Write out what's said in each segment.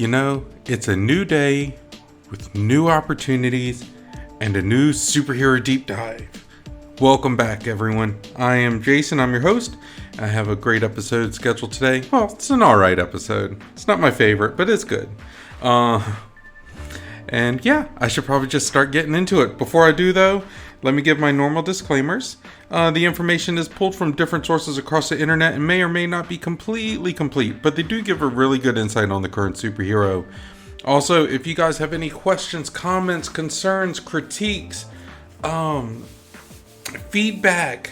It's a new day with new opportunities and a new superhero deep dive. Welcome back, everyone. I am Jason. I'm your host. I have a great episode scheduled today. Well, it's an alright episode. It's not my favorite, but it's good. And yeah, I should probably just start getting into it. Before I do, though, let me give my normal disclaimers. The information is pulled from different sources across the internet and may or may not be completely complete, but they do give a really good insight on the current superhero. Also, if you guys have any questions, comments, concerns, critiques, feedback,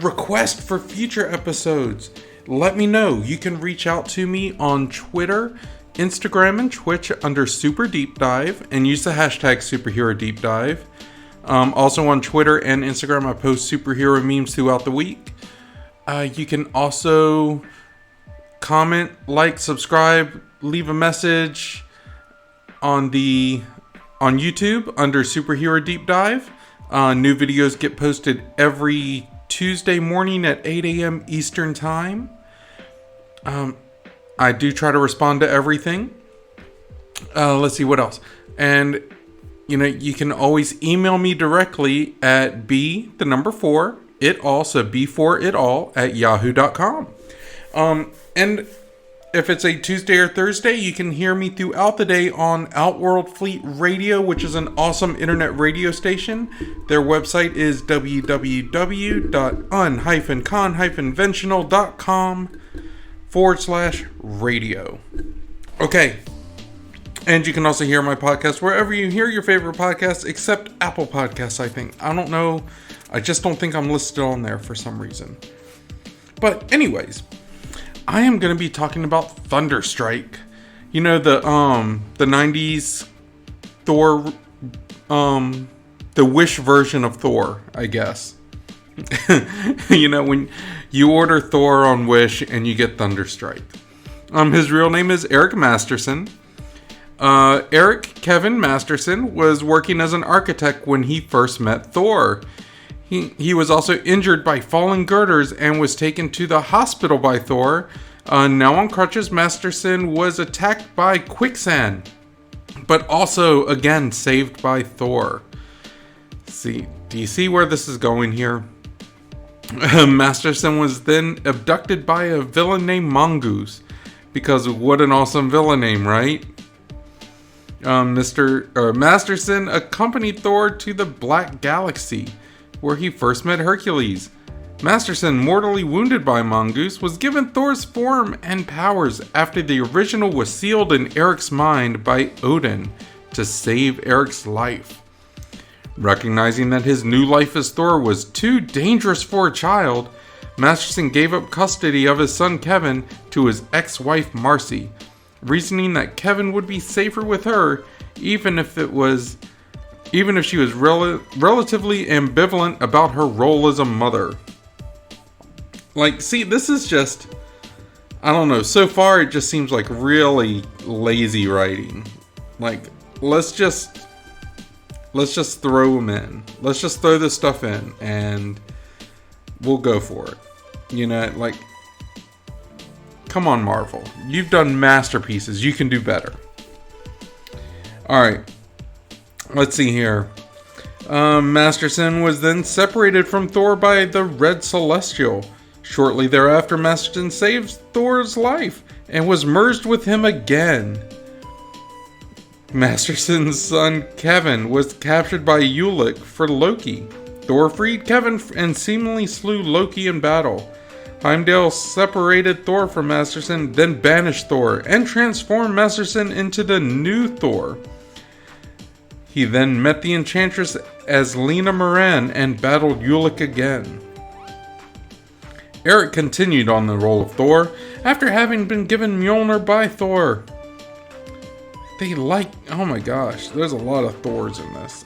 request for future episodes, let me know. You can reach out to me on Twitter, Instagram, and Twitch under superdeepdive and use the hashtag superherodeepdive. Also on Twitter and Instagram, I post superhero memes throughout the week. You can also comment, like, subscribe, leave a message on YouTube under Superhero Deep Dive. New videos get posted every Tuesday morning at 8 a.m. Eastern Time. I do try to respond to everything. Let's see what else. And you can always email me directly at b4itall, so b4itall at yahoo.com. And if it's a Tuesday or Thursday, you can hear me throughout the day on Outworld Fleet Radio, which is an awesome internet radio station. Their website is www.un-conventional.com/radio. Okay. And you can also hear my podcast wherever you hear your favorite podcasts, except Apple Podcasts, I think. I don't know. I just don't think I'm listed on there for some reason. But anyways, I am going to be talking about Thunderstrike. The 90s Thor, the Wish version of Thor, I guess. When you order Thor on Wish and you get Thunderstrike. His real name is Eric Masterson. Eric Kevin Masterson was working as an architect when he first met Thor. He was also injured by falling girders and was taken to the hospital by Thor. Now on crutches, Masterson was attacked by quicksand, but also, again, saved by Thor. Do you see where this is going here? Masterson was then abducted by a villain named Mongoose, because what an awesome villain name, right? Masterson accompanied Thor to the Black Galaxy, where he first met Hercules. Masterson, mortally wounded by Mongoose, was given Thor's form and powers after the original was sealed in Eric's mind by Odin to save Eric's life. Recognizing that his new life as Thor was too dangerous for a child, Masterson gave up custody of his son Kevin to his ex-wife Marcy, reasoning that Kevin would be safer with her, even if she was relatively ambivalent about her role as a mother. This is just, I don't know. So far, it just seems like really lazy writing. Let's just throw them in. Let's just throw this stuff in, and we'll go for it. Come on, Marvel. You've done masterpieces. You can do better. Alright. Let's see here. Masterson was then separated from Thor by the Red Celestial. Shortly thereafter, Masterson saved Thor's life and was merged with him again. Masterson's son Kevin was captured by Ulik for Loki. Thor freed Kevin and seemingly slew Loki in battle. Heimdall separated Thor from Masterson, then banished Thor, and transformed Masterson into the new Thor. He then met the Enchantress as Lena Moran and battled Ulik again. Eric continued on the role of Thor after having been given Mjolnir by Thor. Oh my gosh, there's a lot of Thors in this.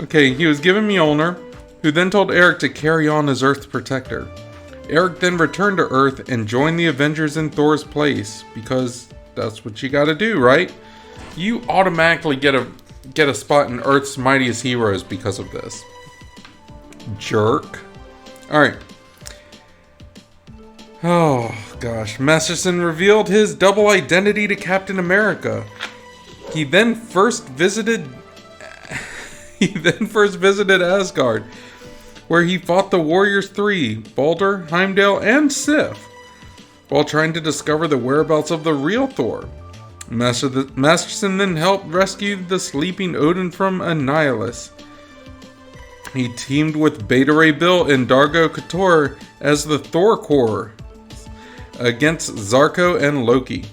Okay, he was given Mjolnir, who then told Eric to carry on as Earth's protector. Eric then returned to Earth and joined the Avengers in Thor's place, because that's what you gotta do, right? You automatically get a spot in Earth's Mightiest Heroes because of this. Jerk. Alright. Oh, gosh. Masterson revealed his double identity to Captain America. He then first visited Asgard, where he fought the Warriors 3, Baldur, Heimdall, and Sif, while trying to discover the whereabouts of the real Thor. Masterson then helped rescue the sleeping Odin from Annihilus. He teamed with Beta Ray Bill and Dargo Couture as the Thor Corps against Zarko and Loki.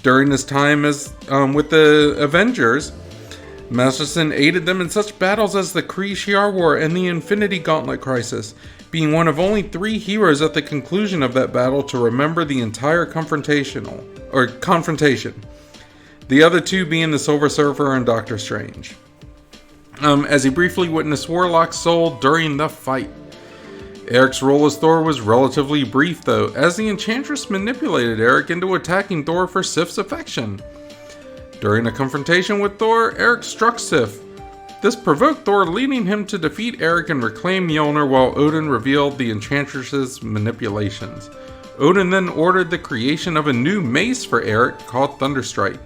During his time with the Avengers, Masterson aided them in such battles as the Kree-Shi'ar War and the Infinity Gauntlet Crisis, being one of only 3 heroes at the conclusion of that battle to remember the entire confrontation. The other 2 being the Silver Surfer and Doctor Strange. As he briefly witnessed Warlock's soul during the fight. Eric's role as Thor was relatively brief though, as the Enchantress manipulated Eric into attacking Thor for Sif's affection. During a confrontation with Thor, Eric struck Sif. This provoked Thor, leading him to defeat Eric and reclaim Mjolnir, while Odin revealed the Enchantress's manipulations. Odin then ordered the creation of a new mace for Eric called Thunderstrike.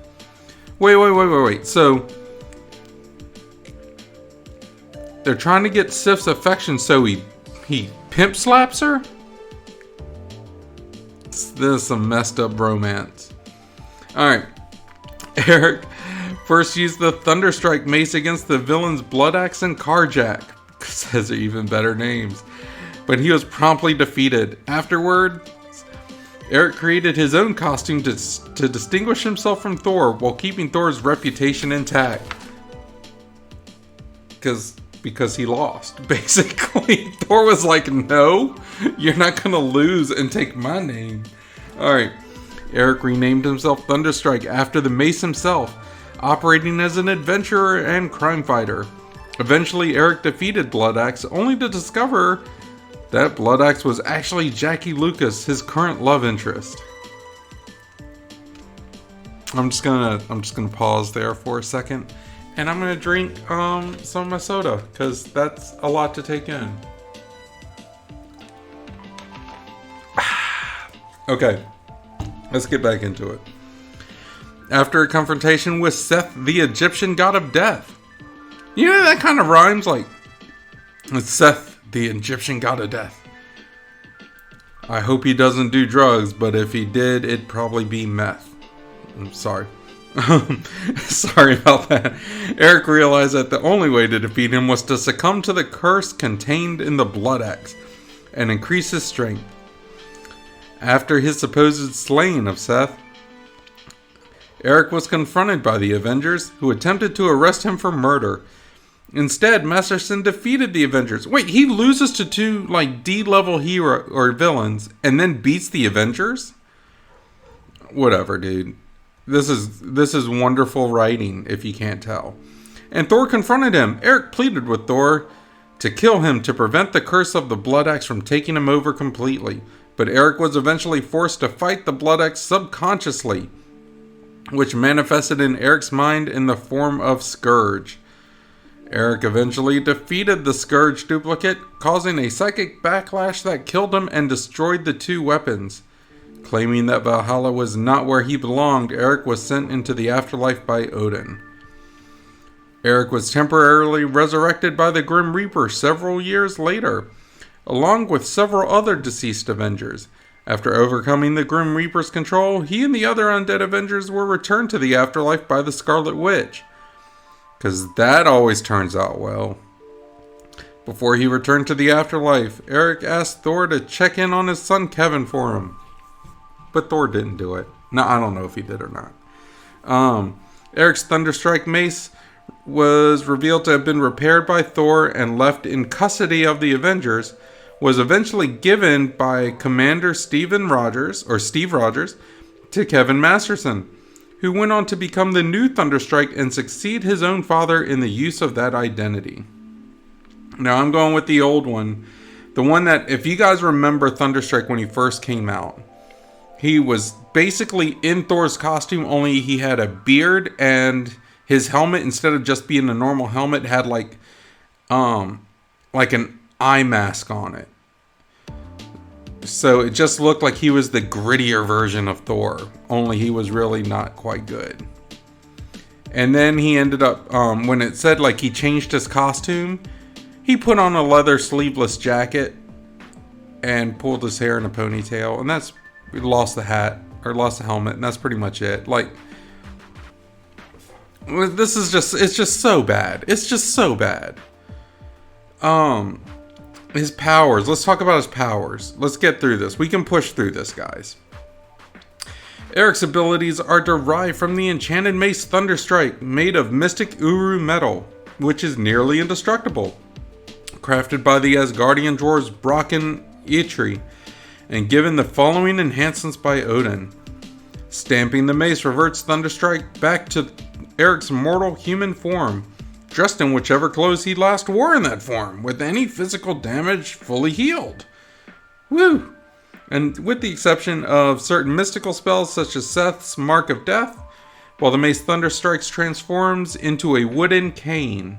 Wait. So, they're trying to get Sif's affection, so he pimp slaps her? This is some messed up bromance. Alright. Eric first used the Thunderstrike mace against the villains Blood Axe and Carjack, because those are even better names. But he was promptly defeated. Afterward, Eric created his own costume to distinguish himself from Thor while keeping Thor's reputation intact. Because he lost, basically. Thor was like, no, you're not gonna lose and take my name. Alright. Eric renamed himself Thunderstrike after the mace himself, operating as an adventurer and crime fighter. Eventually, Eric defeated Blood Axe, only to discover that Blood Axe was actually Jackie Lucas, his current love interest. I'm just gonna pause there for a second, and I'm gonna drink some of my soda, because that's a lot to take in. Okay. Let's get back into it. After a confrontation with Seth, the Egyptian god of death. You know, that kind of rhymes, like, it's Seth, the Egyptian god of death. I hope he doesn't do drugs, but if he did, it'd probably be meth. I'm sorry. Sorry about that. Eric realized that the only way to defeat him was to succumb to the curse contained in the Blood Axe and increase his strength. After his supposed slaying of Seth, Eric was confronted by the Avengers, who attempted to arrest him for murder. Instead, Masterson defeated the Avengers. Wait, he loses to 2 D-level hero or villains and then beats the Avengers? Whatever, dude. This is wonderful writing, if you can't tell. And Thor confronted him. Eric pleaded with Thor to kill him to prevent the curse of the Blood Axe from taking him over completely. But Eric was eventually forced to fight the Blood Axe subconsciously, which manifested in Eric's mind in the form of Scourge. Eric eventually defeated the Scourge duplicate, causing a psychic backlash that killed him and destroyed the 2 weapons. Claiming that Valhalla was not where he belonged, Eric was sent into the afterlife by Odin. Eric was temporarily resurrected by the Grim Reaper several years later, along with several other deceased Avengers. After overcoming the Grim Reaper's control, he and the other undead Avengers were returned to the afterlife by the Scarlet Witch. Because that always turns out well. Before he returned to the afterlife, Eric asked Thor to check in on his son Kevin for him. But Thor didn't do it. No, I don't know if he did or not. Eric's Thunderstrike mace was revealed to have been repaired by Thor and left in custody of the Avengers, was eventually given by Commander Steve Rogers to Kevin Masterson, who went on to become the new Thunderstrike and succeed his own father in the use of that identity. Now I'm going with the old one. The one that, if you guys remember Thunderstrike when he first came out, he was basically in Thor's costume, only he had a beard, and his helmet, instead of just being a normal helmet, had like an eye mask on it. So it just looked like he was the grittier version of Thor, only he was really not quite good. And then he ended up, when it said like he changed his costume, he put on a leather sleeveless jacket and pulled his hair in a ponytail, and that's, lost the hat, or lost the helmet, and that's pretty much it. Like, this is just, it's just so bad. It's just so bad. His powers. Let's talk about his powers. Let's get through this. We can push through this, guys. Eric's abilities are derived from the enchanted mace Thunderstrike, made of mystic Uru metal, which is nearly indestructible. Crafted by the Asgardian dwarves Brock and Eitri, and given the following enhancements by Odin. Stamping the mace reverts Thunderstrike back to Eric's mortal human form, dressed in whichever clothes he last wore in that form, with any physical damage fully healed. Woo! And with the exception of certain mystical spells such as Seth's Mark of Death, while the mace Thunderstrikes transforms into a wooden cane.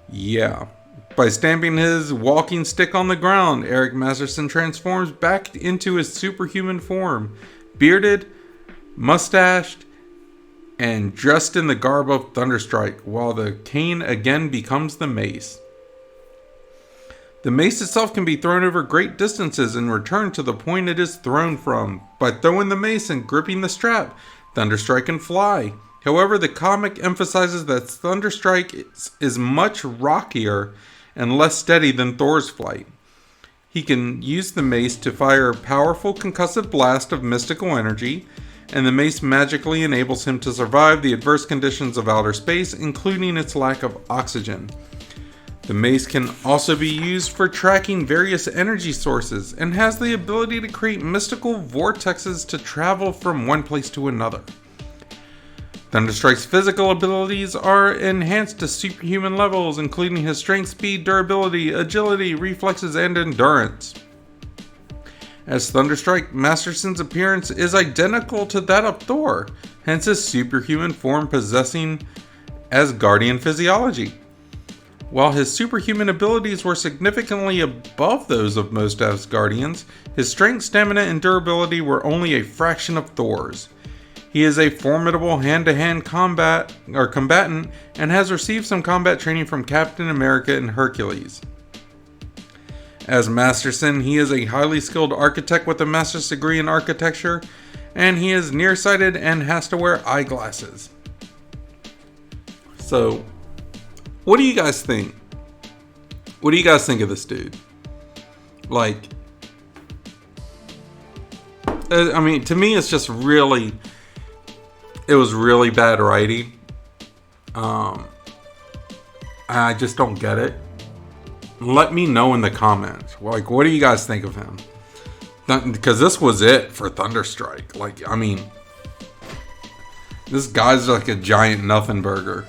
Yeah. By stamping his walking stick on the ground, Eric Masterson transforms back into his superhuman form, bearded, mustached, and dressed in the garb of Thunderstrike, while the cane again becomes the mace. The mace itself can be thrown over great distances and returned to the point it is thrown from. By throwing the mace and gripping the strap, Thunderstrike can fly. However, the comic emphasizes that Thunderstrike is much rockier and less steady than Thor's flight. He can use the mace to fire a powerful concussive blast of mystical energy, and the mace magically enables him to survive the adverse conditions of outer space, including its lack of oxygen. The mace can also be used for tracking various energy sources, and has the ability to create mystical vortexes to travel from one place to another. Thunderstrike's physical abilities are enhanced to superhuman levels, including his strength, speed, durability, agility, reflexes, and endurance. As Thunderstrike, Masterson's appearance is identical to that of Thor, hence his superhuman form possessing Asgardian physiology. While his superhuman abilities were significantly above those of most Asgardians, his strength, stamina, and durability were only a fraction of Thor's. He is a formidable hand-to-hand combatant and has received some combat training from Captain America and Hercules. As Masterson, he is a highly skilled architect with a master's degree in architecture, and he is nearsighted and has to wear eyeglasses. So, what do you guys think? What do you guys think of this dude? Like, I mean, to me, it's just really, it was really bad writing. I just don't get it. Let me know in the comments. Like, what do you guys think of him? Because this was it for Thunderstrike. Like, I mean, this guy's like a giant nothing burger.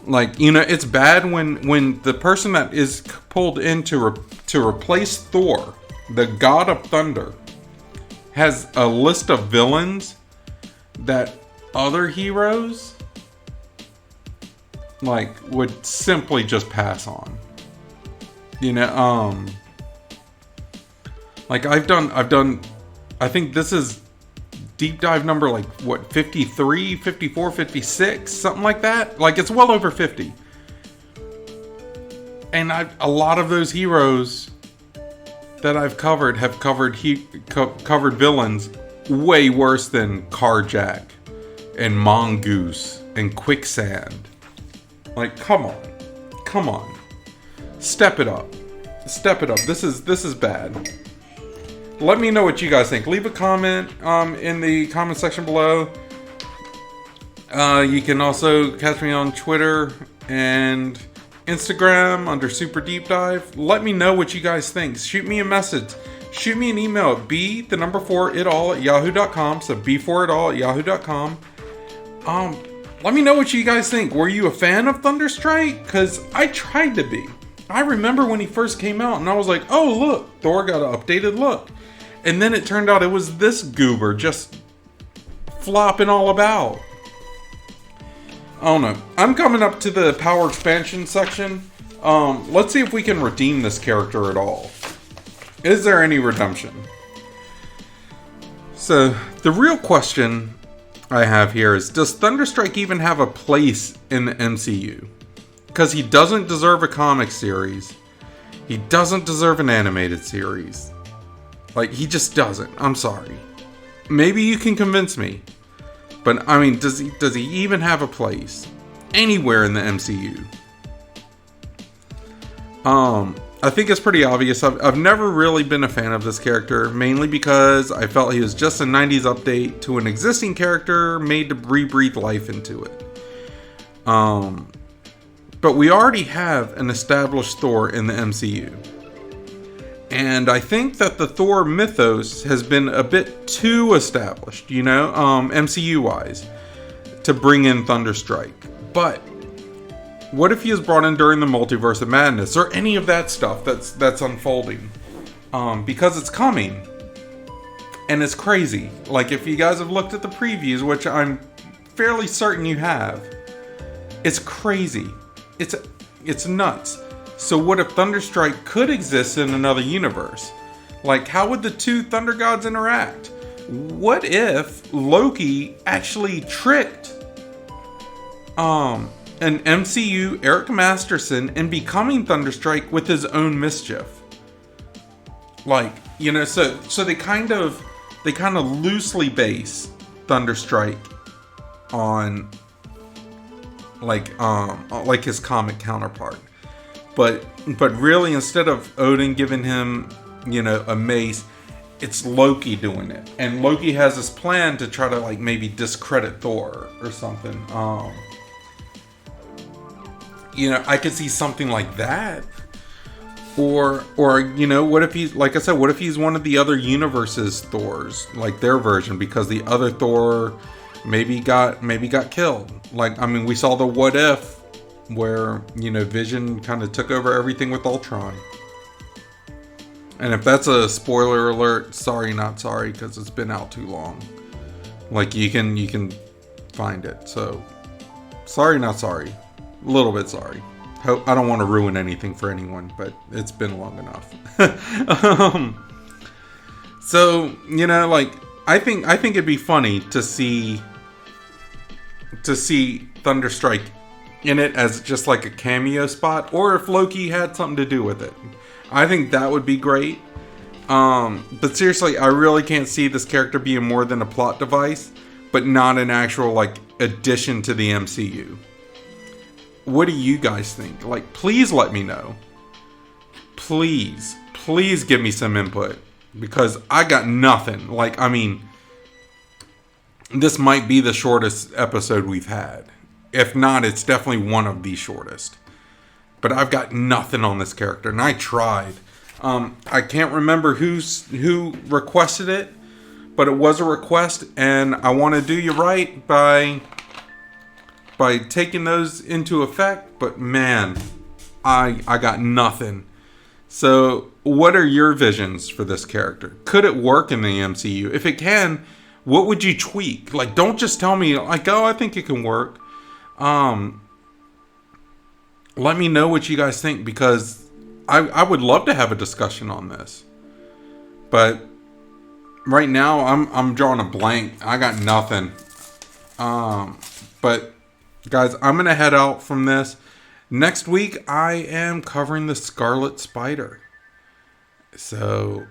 Like, you know, it's bad when the person that is pulled in to replace Thor, the god of thunder, has a list of villains that other heroes like would simply just pass on. You know, like I've done, I think this is deep dive number like what, 53, 54, 56, something like that. Like it's well over 50. And a lot of those heroes that I've covered have covered villains way worse than Carjack and Mongoose and Quicksand. Like, come on. Step it up. This is bad. Let me know what you guys think. Leave a comment in the comment section below. You can also catch me on Twitter and Instagram under Super Deep Dive. Let me know what you guys think. Shoot me a message. Shoot me an email at b4itall@yahoo.com. So b4itall@yahoo.com. Let me know what you guys think. Were you a fan of Thunderstrike? Because I tried to be. I remember when he first came out and I was like, oh look, Thor got an updated look. And then it turned out it was this goober just flopping all about. I don't know. I'm coming up to the power expansion section. Let's see if we can redeem this character at all. Is there any redemption? So, the real question I have here is, does Thunderstrike even have a place in the MCU? Because he doesn't deserve a comic series. He doesn't deserve an animated series. Like, he just doesn't. I'm sorry. Maybe you can convince me. But, I mean, does he even have a place anywhere in the MCU? I think it's pretty obvious. I've never really been a fan of this character, mainly because I felt he was just a 90s update to an existing character made to rebreathe life into it. But we already have an established Thor in the MCU. And I think that the Thor mythos has been a bit too established, MCU-wise, to bring in Thunderstrike. But what if he is brought in during the Multiverse of Madness, or any of that stuff that's unfolding? Because it's coming. And it's crazy. Like, if you guys have looked at the previews, which I'm fairly certain you have, it's crazy. It's nuts. So what if Thunderstrike could exist in another universe? Like, how would the two Thunder Gods interact? What if Loki actually tricked an MCU Eric Masterson in becoming Thunderstrike with his own mischief? Like, so they kind of loosely base Thunderstrike on like his comic counterpart. But really, instead of Odin giving him, a mace, it's Loki doing it. And Loki has this plan to try to, maybe discredit Thor or something. I could see something like that. Or what if he's, like I said, what if he's one of the other universe's Thors, like their version, because the other Thor maybe got killed. We saw the What If, where, Vision kind of took over everything with Ultron. And if that's a spoiler alert, sorry not sorry, because it's been out too long. You can find it. So, sorry not sorry. A little bit sorry. I don't want to ruin anything for anyone, but it's been long enough. So, I think it'd be funny to see Thunderstrike in it as just like a cameo spot, or if Loki had something to do with it. I think that would be great. But seriously, I really can't see this character being more than a plot device, but not an actual addition to the MCU. What do you guys think? Please let me know. Please give me some input, because I got nothing. This might be the shortest episode we've had. If not, it's definitely one of the shortest. But I've got nothing on this character, and I tried. I can't remember who requested it, but it was a request, and I want to do you right by taking those into effect. But man, I got nothing. So, what are your visions for this character? Could it work in the MCU? If it can, what would you tweak? Don't just tell me, oh, I think it can work. Let me know what you guys think, because I would love to have a discussion on this. But right now, I'm drawing a blank. I got nothing. But guys, I'm gonna head out from this. Next week, I am covering the Scarlet Spider. So,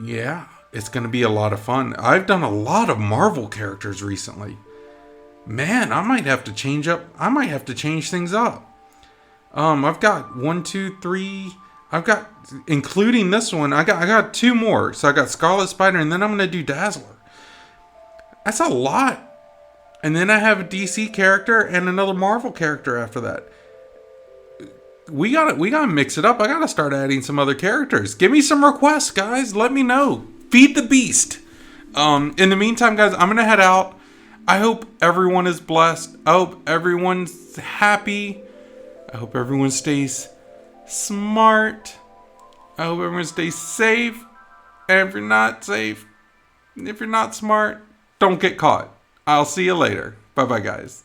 yeah, it's gonna be a lot of fun. I've done a lot of Marvel characters recently. Man, I might have to change things up. I've got 1, 2, 3. I've got, including this one, I got 2 more. So I got Scarlet Spider, and then I'm gonna do Dazzler. That's a lot. And then I have a DC character and another Marvel character after that. We gotta mix it up. I gotta start adding some other characters. Give me some requests, guys. Let me know. Feed the beast. In the meantime, guys, I'm gonna head out. I hope everyone is blessed. I hope everyone's happy. I hope everyone stays smart. I hope everyone stays safe. And if you're not safe, if you're not smart, don't get caught. I'll see you later. Bye-bye, guys.